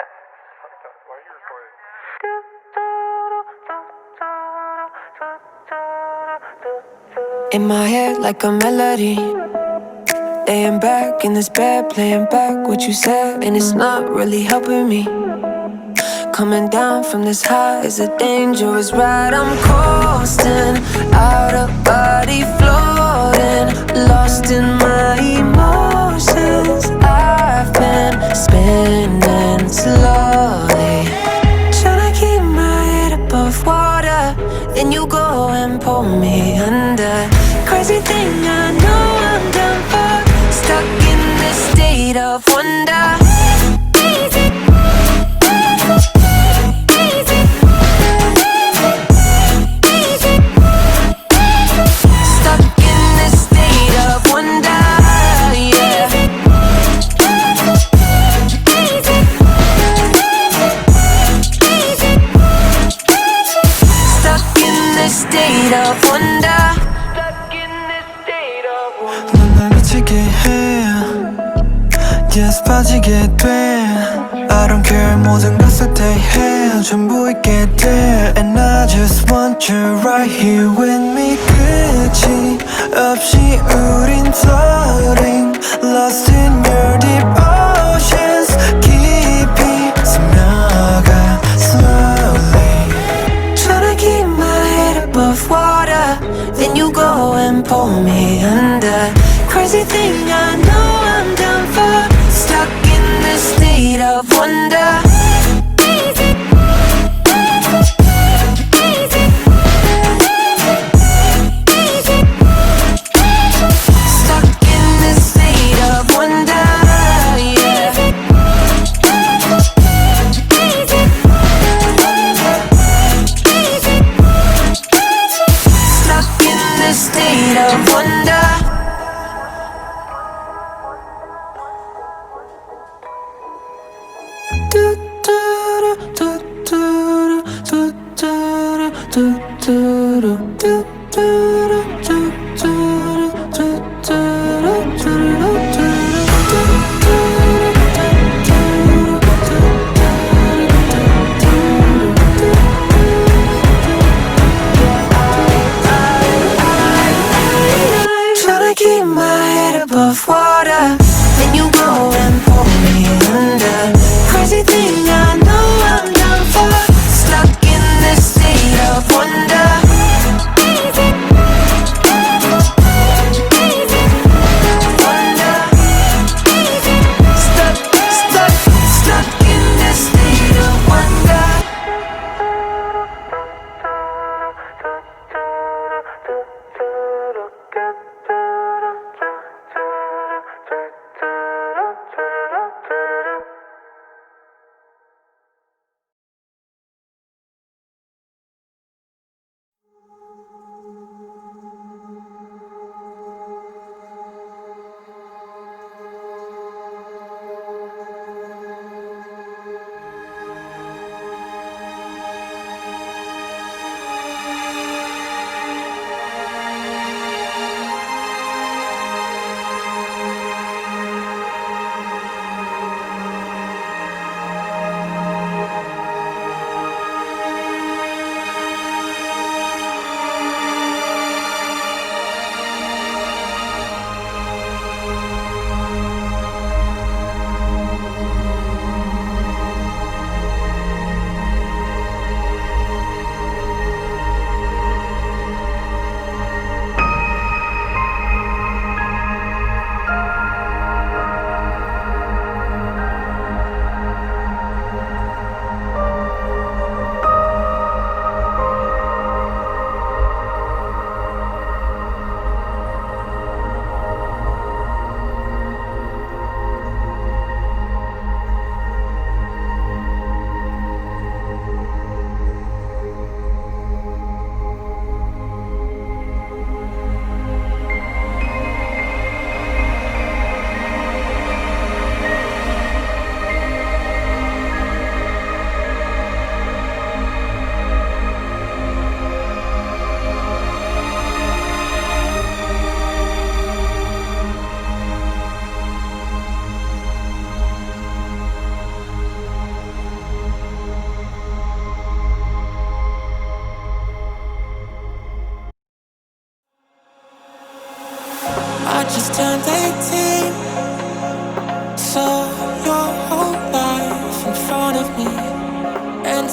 Why are you recording? In my head like a melody, laying back in this bed, playing back what you said, and it's not really helping me. Coming down from this high is a dangerous ride. I'm coasting, out of body floating, lost in my emotions. I've been spinning slowly, trying to keep my head above water. Then you go and pull me under. Crazy thing, I know I'm done for, stuck in this state of wonder. 넌 미치게 해 Yes 빠지게 돼 I don't care 모든 것을 대해 전부 잊게 돼 And I just want you right here with me 끝이 없이 우린 floating Lost in your deep oceans 깊이 스며가 slowly Trying to keep my head above water. Then you go and pull me under. Crazy thing, I know I'm done for, stuck in this state of wonder. Stuck in this state of wonder, yeah. Stuck in this state of wonder. Tryna keep my head above water. Then you go and pull me under. Crazy thing, I know I'm done for, stuck in this state of wonder.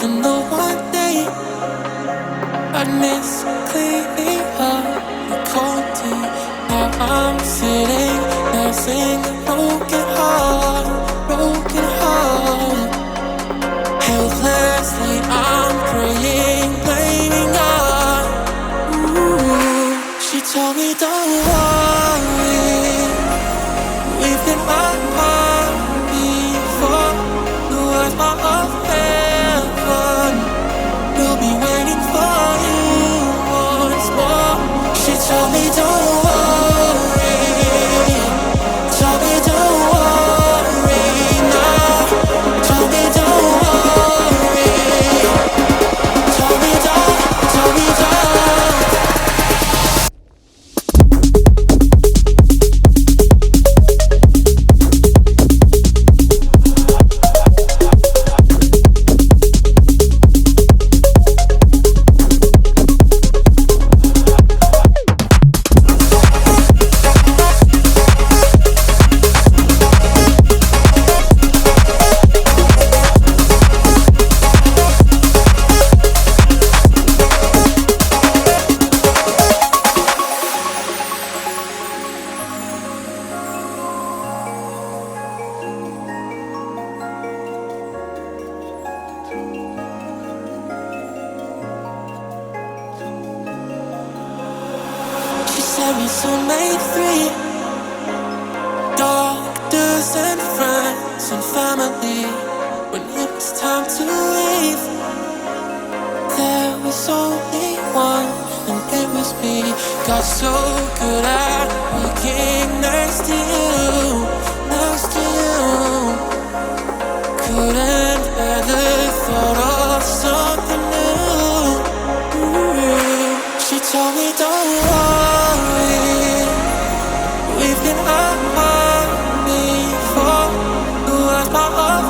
And the one day I miss cleaning up the cold tea. Now I'm sitting, nursing a broken heart, broken heart. Helplessly I'm praying, blaming God. Ooh, she told me don't worry, we've been apart before. The words are of heaven, we'll be waiting for you once more. She told me don't worry, told me don't worry now. Told me don't worry, told me don't, told me don't. She said we soon made three, doctors and friends and family. When it was time to leave, there was only one, and it was me. Got so good at looking next to you, next to you. Couldn't bear the thought of something new. Ooh, she told me don't worry, we've been apart before. The words are of